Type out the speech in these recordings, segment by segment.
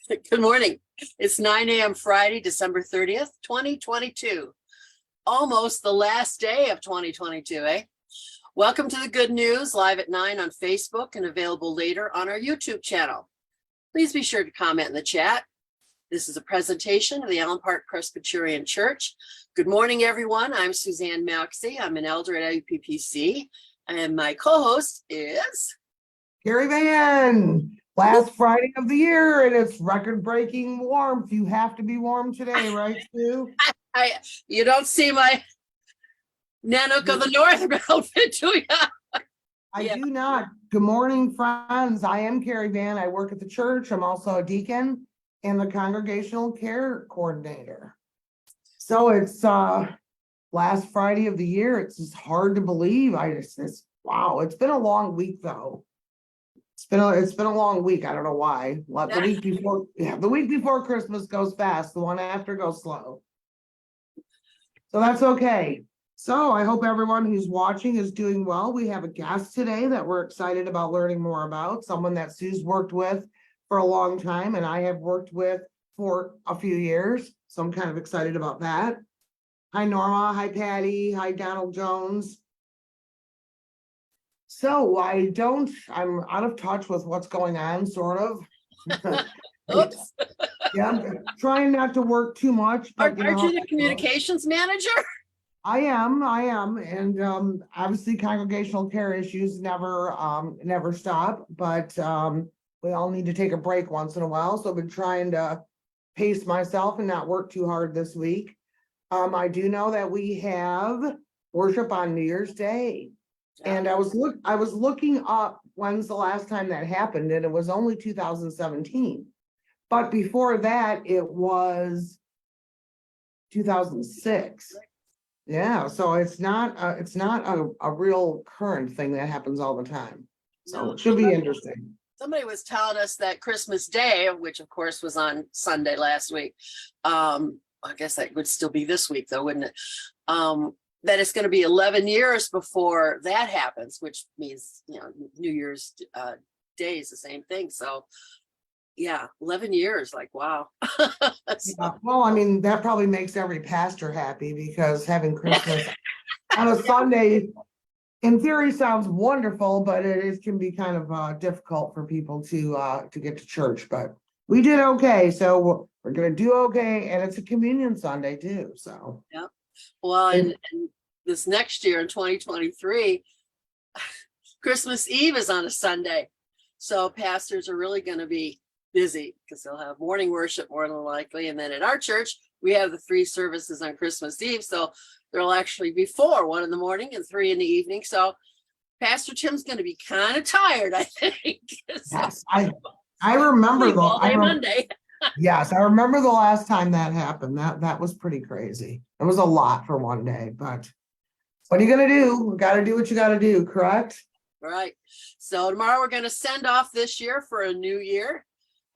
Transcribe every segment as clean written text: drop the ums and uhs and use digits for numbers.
Good morning. It's 9 a.m. Friday, December 30th, 2022. Almost the last day of 2022, eh? Welcome to the Good News, live at 9 on Facebook and available later on our YouTube channel. Please be sure to comment in the chat. This is a presentation of the Allen Park Presbyterian Church. Good morning, everyone. I'm Suzan Maxey. I'm an elder at LUPPC, and my co-host is Herriman. Last Friday of the year, and it's record-breaking warmth. You have to be warm today, right, Sue? You don't see my Nanook of the North outfit, do you? I do not. Good morning, friends. I am Kerri Van. I work at the church. I'm also a deacon and the congregational care coordinator. So it's last Friday of the year. It's just hard to believe. Wow. It's been a long week though. It's been a long week. I don't know why. The week before Christmas goes fast. The one after goes slow. So that's okay. So I hope everyone who's watching is doing well. We have a guest today that we're excited about learning more about. Someone that Sue's worked with for a long time and I have worked with for a few years. So I'm kind of excited about that. Hi, Norma. Hi, Patty. Hi, Donald Jones. So I'm out of touch with what's going on, sort of. Oops. Yeah, I'm trying not to work too much. But, Aren't you the communications manager? I am. And obviously congregational care issues never stop, but we all need to take a break once in a while. So I've been trying to pace myself and not work too hard this week. I do know that we have worship on New Year's Day. And I was looking up when's the last time that happened, and it was only 2017. But before that, it was 2006. Yeah, so it's not a real current thing that happens all the time. So it should be interesting. Somebody was telling us that Christmas Day, which of course was on Sunday last week. I guess that would still be this week though, wouldn't it? That it's going to be 11 years before that happens, which means, New Year's Day is the same thing. So yeah, 11 years, like, wow. Yeah, well, I mean, that probably makes every pastor happy because having Christmas on a Sunday, in theory, sounds wonderful, but it can be kind of difficult for people to get to church. But we did okay, so we're going to do okay, and it's a communion Sunday too. So yeah. Well, and this next year in 2023, Christmas Eve is on a Sunday. So pastors are really going to be busy because they'll have morning worship more than likely. And then at our church, we have the 3 services on Christmas Eve. So there'll actually be 4, 1 in the morning and 3 in the evening. So Pastor Tim's going to be kind of tired, I think. Yes, I remember Monday. Yes, I remember the last time that happened. That was pretty crazy. It was a lot for one day, but what are you going to do? Got to do what you got to do, correct? Right. So tomorrow we're going to send off this year for a new year.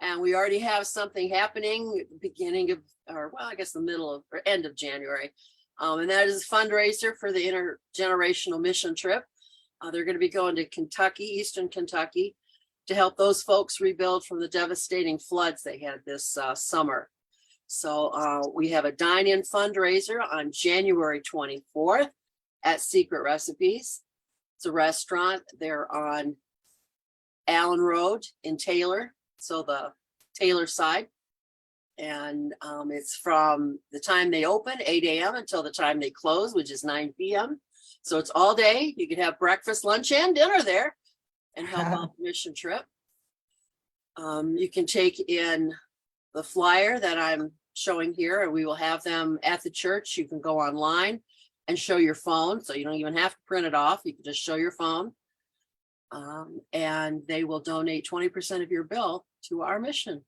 And we already have something happening at the beginning of, the middle of or end of January. And that is a fundraiser for the intergenerational mission trip. They're going to be going to Kentucky, Eastern Kentucky, to help those folks rebuild from the devastating floods they had this summer. So we have a dine-in fundraiser on January 24th at Secret Recipes. It's a restaurant. They're on Allen Road in Taylor, so the Taylor side. And it's from the time they open, 8 a.m. until the time they close, which is 9 p.m. So it's all day. You could have breakfast, lunch, and dinner there and help out the mission trip. You can take in the flyer that I'm showing here, and we will have them at the church. You can go online and show your phone, so you don't even have to print it off. You can just show your phone, and they will donate 20% of your bill to our mission.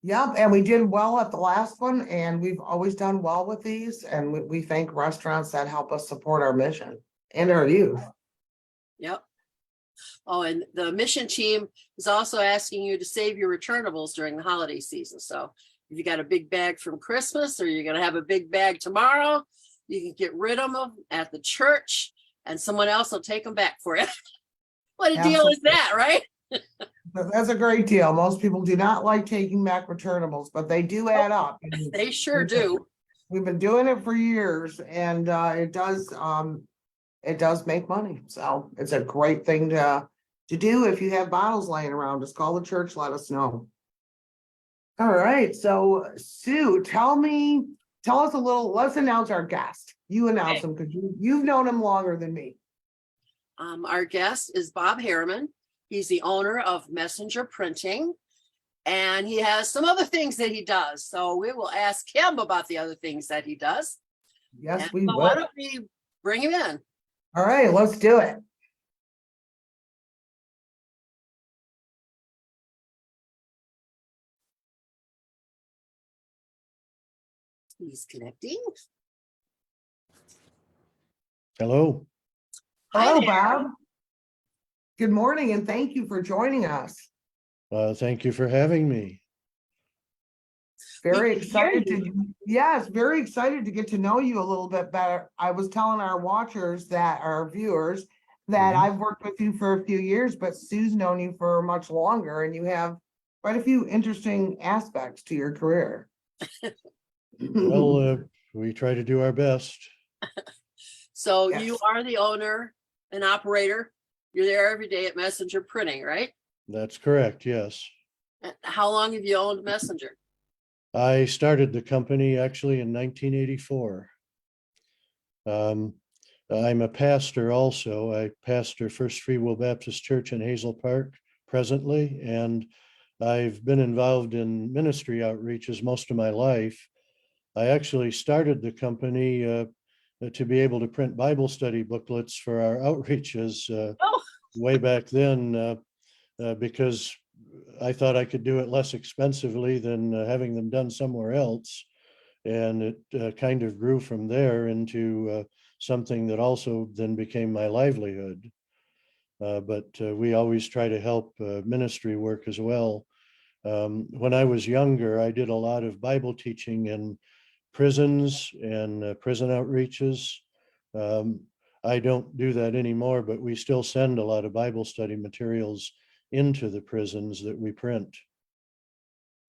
Yep, and we did well at the last one, and we've always done well with these, and we thank restaurants that help us support our mission and our youth. Yep. Oh, and the mission team is also asking you to save your returnables during the holiday season. So if you got a big bag from Christmas, or you're going to have a big bag tomorrow, you can get rid of them at the church and someone else will take them back for you. What a deal is that, right? But that's a great deal. Most people do not like taking back returnables, but they do add up. And They sure do. we've been doing it for years, and it does make money. So it's a great thing to do. If you have bottles laying around, just call the church, let us know. All right, so Sue, tell us a little, let's announce our guest. You announce Okay. him because you've known him longer than me. Our guest is Bob Herriman. He's the owner of Messenger Printing, and he has some other things that he does. So we will ask him about the other things that he does. Yes, And we so why will. don't we bring him in? All right, let's do it. He's connecting. Hello. Hi Hello, there. Bob. Good morning, and thank you for joining us. Thank you for having me. Very We can hear excited you. to, yes, very excited to get to know you a little bit better. I was telling our watchers that, our viewers, that Mhm. I've worked with you for a few years, but Sue's known you for much longer, and you have quite a few interesting aspects to your career. Well, we try to do our best. So Yes. you are the owner and operator. You're there every day at Messenger Printing, right? That's correct, yes. And how long have you owned Messenger? I started the company actually in 1984. I'm a pastor also. I pastor First Free Will Baptist Church in Hazel Park presently, and I've been involved in ministry outreaches most of my life. I actually started the company to be able to print Bible study booklets for our outreaches Oh, way back then because I thought I could do it less expensively than having them done somewhere else. And it kind of grew from there into something that also then became my livelihood. But we always try to help ministry work as well. When I was younger, I did a lot of Bible teaching in prisons and prison outreaches. Um, I don't do that anymore, but we still send a lot of Bible study materials into the prisons that we print.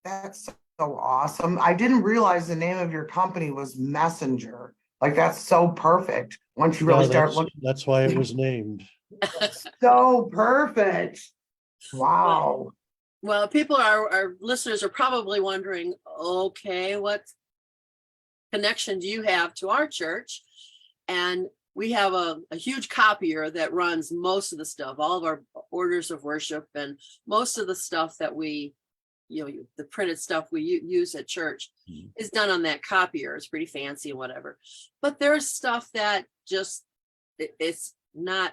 That's so awesome. I didn't realize the name of your company was Messenger. Like, that's so perfect once you really Yeah, start looking. that's why it was named. So perfect. Wow. well, people our listeners are probably wondering, okay, what connection do you have to our church? And we have a huge copier that runs most of the stuff, all of our orders of worship and most of the stuff that we, the printed stuff we use at church is done on that copier. It's pretty fancy and whatever. But there's stuff that just, it's not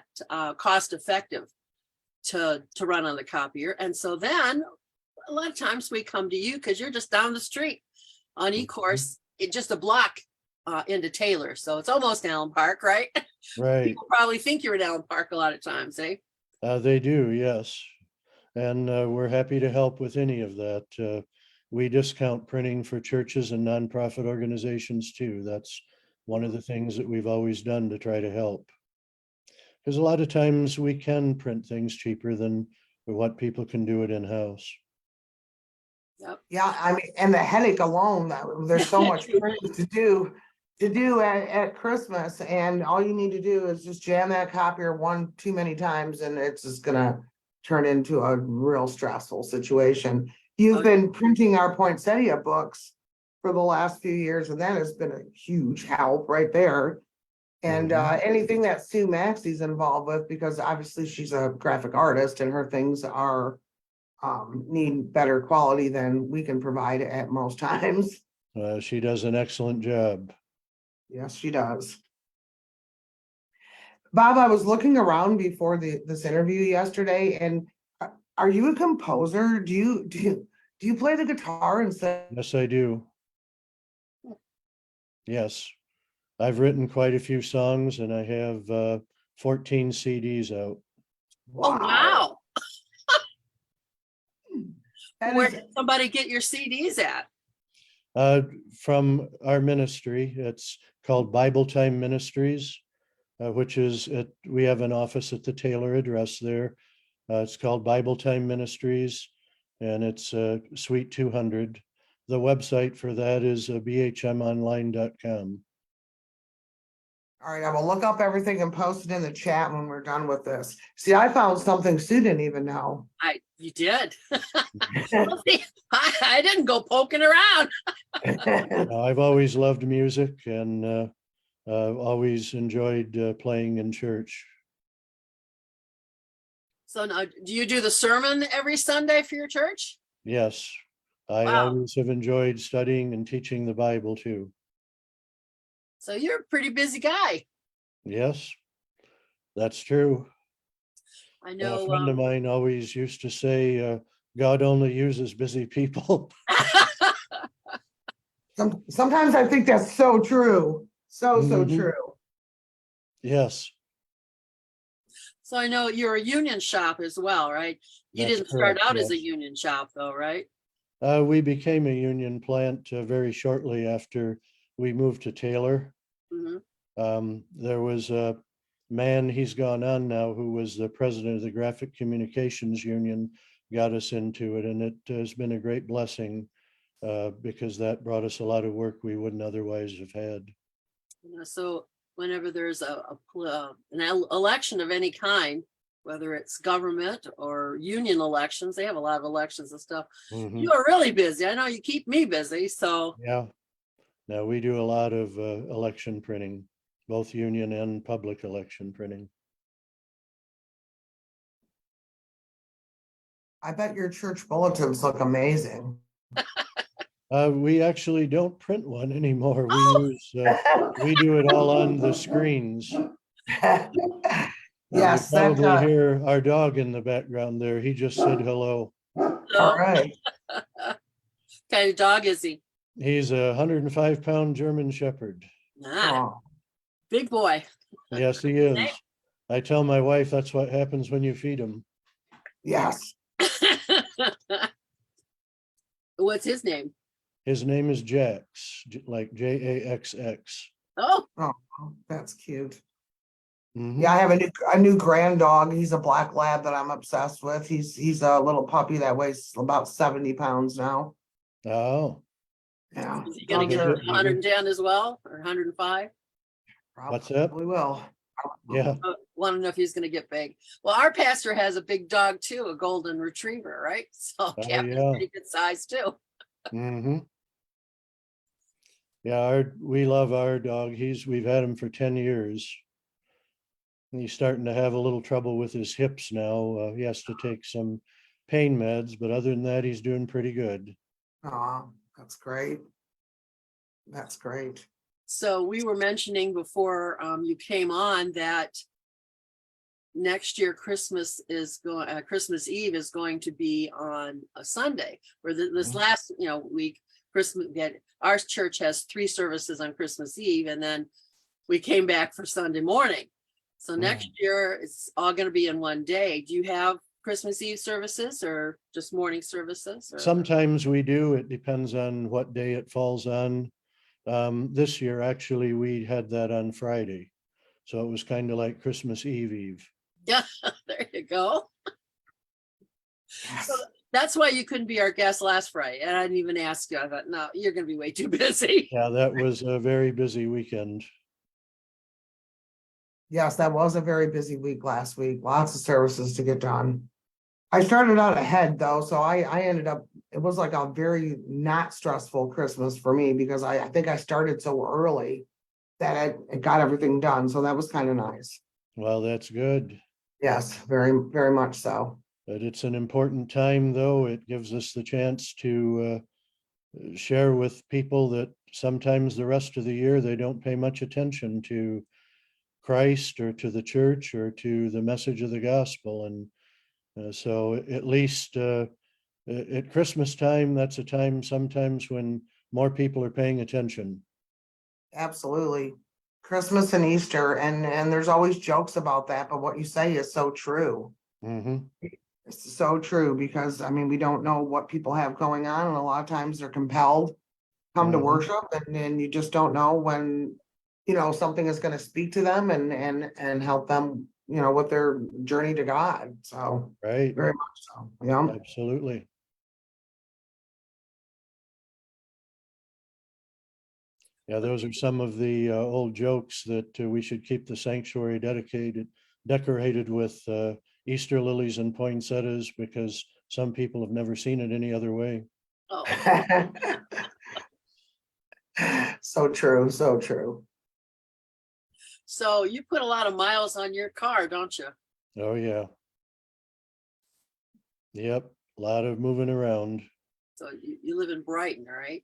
cost effective to run on the copier. And so then a lot of times we come to you because you're just down the street on eCourse, it's just a block into Taylor. So it's almost Allen Park, right? Right. People probably think you're in Allen Park a lot of times, eh? They do, yes. And we're happy to help with any of that. We discount printing for churches and nonprofit organizations too. That's one of the things that we've always done to try to help. Because a lot of times we can print things cheaper than what people can do it in-house. Yep. Yeah, I mean, and the headache alone, there's so much printing to do at Christmas, and all you need to do is just jam that copier one too many times, and it's just gonna turn into a real stressful situation. You've been printing our poinsettia books for the last few years, and that has been a huge help right there. And anything that Sue Maxey's involved with, because obviously she's a graphic artist and her things are need better quality than we can provide at most times. She does an excellent job. Yes, she does. Bob, I was looking around before this interview yesterday, and are you a composer? Do you play the guitar and sing? Yes, I do. Yes, I've written quite a few songs and I have 14 CDs out. Oh, wow. That Where is, did somebody get your CDs at? From our ministry, it's called Bible Time Ministries, which is we have an office at the Taylor address there. It's called Bible Time Ministries, and it's Suite 200. The website for that is bhmonline.com. All right, I will look up everything and post it in the chat when we're done with this. See, I found something Sue didn't even know. You did. Well, see, I didn't go poking around. I've always loved music and always enjoyed playing in church. So now, do you do the sermon every Sunday for your church? Yes, I Wow. always have enjoyed studying and teaching the Bible too. So you're a pretty busy guy. Yes, that's true. I A know. friend of mine always used to say, God only uses busy people. Sometimes I think that's so true. So Mhm. true. Yes, So I know you're a union shop as well, right? You that's didn't start correct, out as a yes. union shop though, right? We became a union plant very shortly after we moved to Taylor. Mhm. There was a man, he's gone on now, who was the president of the Graphic Communications Union, got us into it, and it has been a great blessing because that brought us a lot of work we wouldn't otherwise have had. You know, so whenever there's an election of any kind, whether it's government or union elections, they have a lot of elections and stuff. Mhm. You are really busy. I know you keep me busy. So Yeah. Now we do a lot of election printing, both union and public election printing. I bet your church bulletins look amazing. We actually don't print one anymore. Oh! We do it all on the screens. Yes, You probably hear our dog in the background there. He just said hello. all right. What kind of dog is he? He's a 105-pound German Shepherd. Ah, Oh, big boy. Yes, he is. I tell my wife that's what happens when you feed him. yes. What's his name? His name is Jax, like Jaxx. Oh, Oh, that's cute. Mhm. Yeah, I have a new grand dog. He's a black lab that I'm obsessed with. He's a little puppy that weighs about 70 pounds now. Oh, Yeah. is he gonna dogs get are- 110 as well, or 105? what's that? Probably will. Yeah. Want to know if he's gonna get big. Well, our pastor has a big dog too, a golden retriever, right? So Captain's yeah. pretty good size too. Mm-hmm. Yeah, we love our dog. We've had him for 10 years. He's starting to have a little trouble with his hips now. He has to take some pain meds, but other than that, he's doing pretty good. Oh, that's great. That's great. So we were mentioning before you came on that next year Christmas Eve is going to be on a Sunday. Where this last week Christmas, our church has 3 services on Christmas Eve, and then we came back for Sunday morning. So next year it's all going to be in one day. Do you have Christmas Eve services or just morning services? Sometimes we do. It depends on what day it falls on. This year, actually, we had that on Friday. So it was kind of like Christmas Eve. Yeah, there you go. Yes. So that's why you couldn't be our guest last Friday. And I didn't even ask you. I thought, no, you're going to be way too busy. Yeah, that was a very busy weekend. Yes, that was a very busy week last week. Lots of services to get done. I started out ahead though, so I ended up, it was like a very not stressful Christmas for me because I think I started so early that I got everything done. So that was kind of nice. Well, that's good. Yes, very, very much so. But it's an important time, though. It gives us the chance to share with people that sometimes the rest of the year they don't pay much attention to Christ or to the church or to the message of the gospel. And so at least at Christmas time, that's a time sometimes when more people are paying attention. Absolutely. Christmas and Easter, and there's always jokes about that, but what you say is so true. Mm-hmm. It's so true because I mean, we don't know what people have going on, and a lot of times they're compelled to come to worship, and you just don't know when something is going to speak to them and help them with their journey to God. So Right, very much so. Yeah. absolutely. Yeah, those are some of the old jokes that we should keep the sanctuary decorated with Easter lilies and poinsettias, because some people have never seen it any other way. Oh, So true, so true. so you put a lot of miles on your car, don't you? Oh, yeah. Yep, a lot of moving around. So you live in Brighton, right?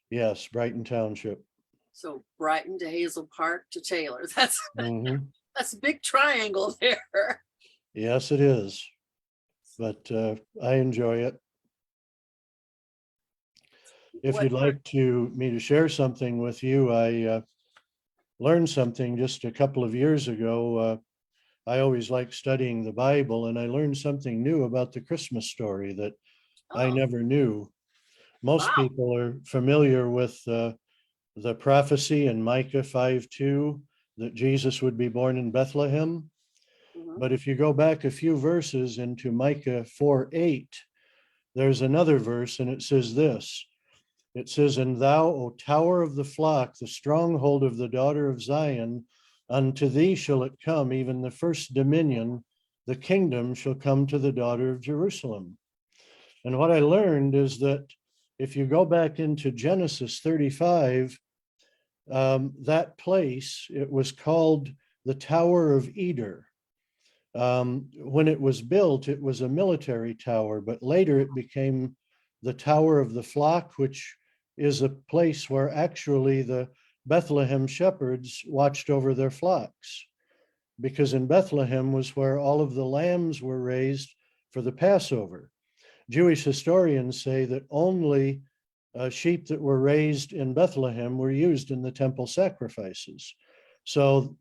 Yes, Brighton Township. So Brighton to Hazel Park to Taylor. That's Mhm. a big triangle there. Yes, it is. But I enjoy it. If What you'd like me to share something with you, I learned something just a couple of years ago. I always like studying the Bible, and I learned something new about the Christmas story that I oh, never knew. Most wow. people are familiar with the prophecy in Micah 5:2 that Jesus would be born in Bethlehem. Mhm. But if you go back a few verses into Micah 4:8, there's another verse, and it says this. It says, "And thou, O tower of the flock, the stronghold of the daughter of Zion, unto thee shall it come, even the first dominion, the kingdom shall come to the daughter of Jerusalem." And what I learned is that if you go back into Genesis 35, that place, it was called the Tower of Eder. When it was built, it was a military tower, but later it became the Tower of the Flock, which is a place where actually the Bethlehem shepherds watched over their flocks. Because in Bethlehem was where all of the lambs were raised for the Passover. Jewish historians say that only sheep that were raised in Bethlehem were used in the temple sacrifices. So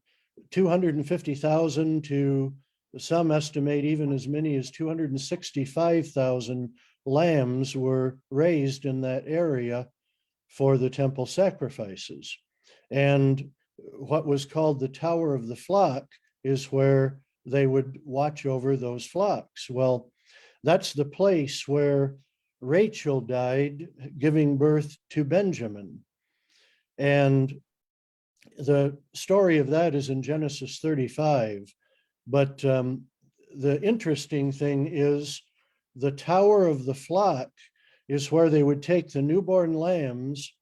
250,000 to some estimate even as many as 265,000 lambs were raised in that area for the temple sacrifices. And what was called the Tower of the Flock is where they would watch over those flocks. Well, that's the place where Rachel died, giving birth to Benjamin. And the story of that is in Genesis 35. But the interesting thing is the Tower of the Flock is where they would take the newborn lambs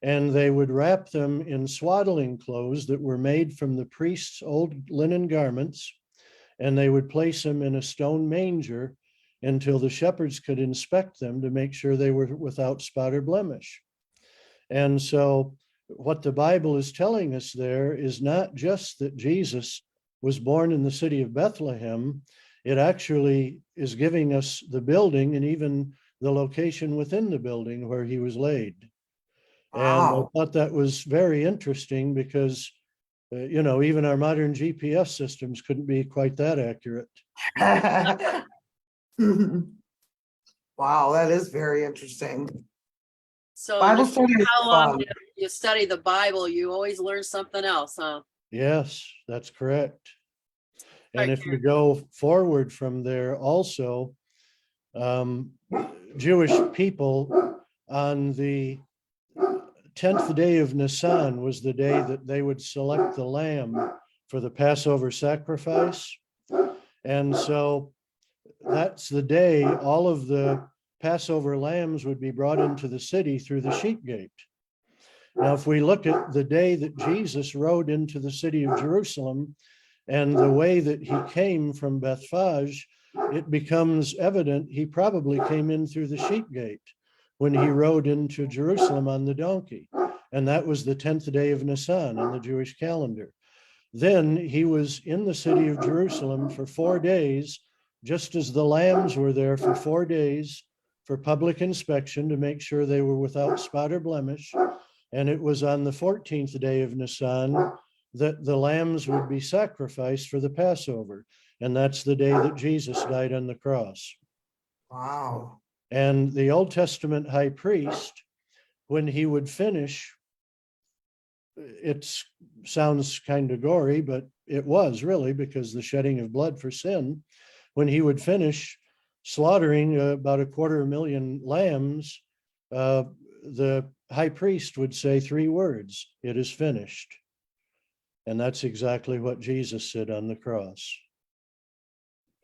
and they would wrap them in swaddling clothes that were made from the priest's old linen garments, and they would place them in a stone manger until the shepherds could inspect them to make sure they were without spot or blemish. And so what the Bible is telling us there is not just that Jesus was born in the city of Bethlehem, it actually is giving us the building and even the location within the building where he was laid. And I Wow. thought that was very interesting because, even our modern GPS systems couldn't be quite that accurate. Wow, that is very interesting. So no Bible matter study is how long fun. you study the Bible, you always learn something else, huh? Yes, that's correct. And Right. if you go forward from there also, Jewish people on the 10th day of Nisan was the day that they would select the lamb for the Passover sacrifice. And so that's the day all of the Passover lambs would be brought into the city through the sheep gate. Now, if we look at the day that Jesus rode into the city of Jerusalem and the way that he came from Bethphage, it becomes evident he probably came in through the sheep gate when he rode into Jerusalem on the donkey. And that was the 10th day of Nisan on the Jewish calendar. Then he was in the city of Jerusalem for 4 days, just as the lambs were there for 4 days for public inspection to make sure they were without spot or blemish. And it was on the 14th day of Nisan that the lambs would be sacrificed for the Passover. And that's the day that Jesus died on the cross. Wow. And the Old Testament high priest, when he would finish it sounds kind of gory, but it was really, because the shedding of blood for sin, when he would finish slaughtering about 250,000 lambs, the high priest would say 3 words: "It is finished." And that's exactly what Jesus said on the cross.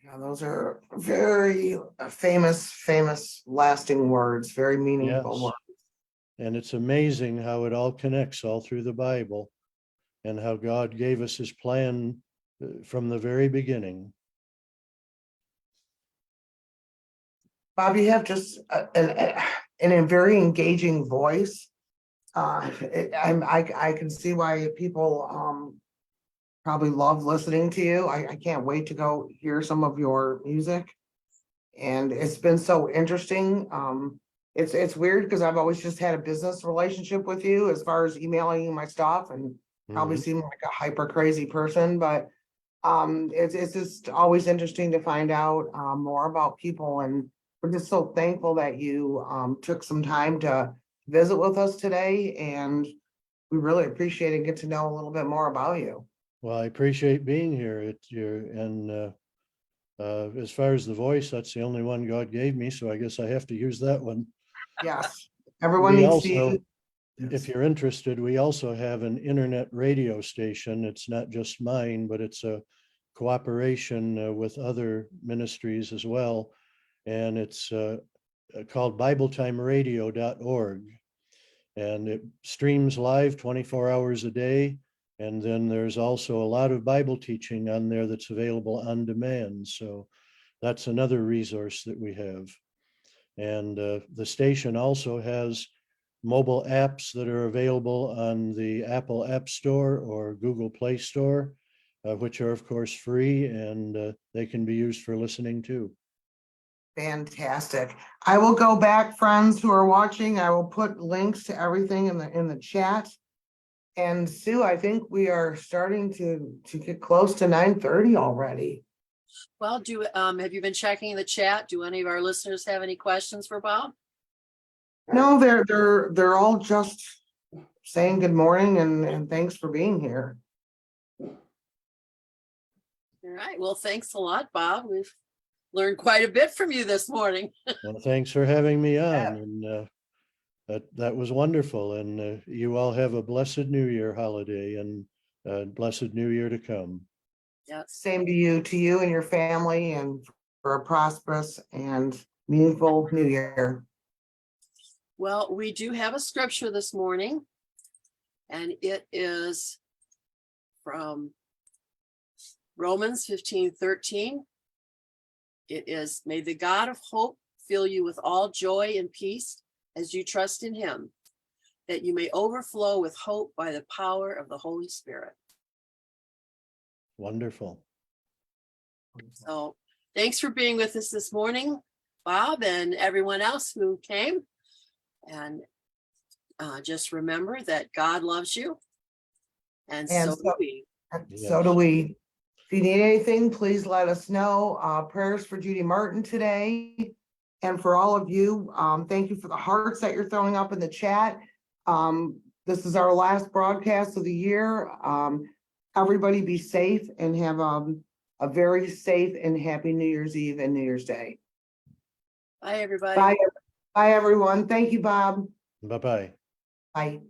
Yeah, those are very famous, lasting words, very meaningful Yes. words. And it's amazing how it all connects all through the Bible, and how God gave us his plan from the very beginning. Bob, you have just a very engaging voice. I can see why people probably love listening to you. I can't wait to go hear some of your music. And it's been so interesting. It's weird because I've always just had a business relationship with you as far as emailing you my stuff, and probably Mhm. seem like a hyper crazy person, but it's just always interesting to find out more about people, and we're just so thankful that you took some time to visit with us today, and we really appreciate it and get to know a little bit more about you. Well, I appreciate being here. As far as the voice, that's the only one God gave me, so I guess I have to use that one. Yes, everyone We needs to also, use. if you're interested, we also have an internet radio station. It's not just mine, but it's a cooperation with other ministries as well. And it's called BibleTimeRadio.org. And it streams live 24 hours a day. And then there's also a lot of Bible teaching on there that's available on demand. So that's another resource that we have. And the station also has mobile apps that are available on the Apple App Store or Google Play Store, which are of course free, and they can be used for listening too. Fantastic. I will go back, friends who are watching. I will put links to everything in the chat. And Sue, I think we are starting to get close to 9:30 already. Well, have you been checking the chat? Do any of our listeners have any questions for Bob? No, they're all just saying good morning and thanks for being here. All right. Well, thanks a lot, Bob. We've learned quite a bit from you this morning. Well, thanks for having me Yeah. on, and that was wonderful. And you all have a blessed New Year holiday, and blessed New Year to come. Yes. Same to you and your family, and for a prosperous and meaningful new year. Well, we do have a scripture this morning, and it is from Romans 15:13. It is, "May the God of hope fill you with all joy and peace as you trust in him, that you may overflow with hope by the power of the Holy Spirit." Wonderful. So thanks for being with us this morning, Bob, and everyone else who came. And just remember that God loves you. And so do we. So do we. If you need anything, please let us know. Prayers for Judy Martin today. And for all of you, thank you for the hearts that you're throwing up in the chat. This is our last broadcast of the year. Everybody be safe and have a very safe and happy New Year's Eve and New Year's Day. Bye, everybody. Bye, everyone. Thank you, Bob. Bye-bye. Bye.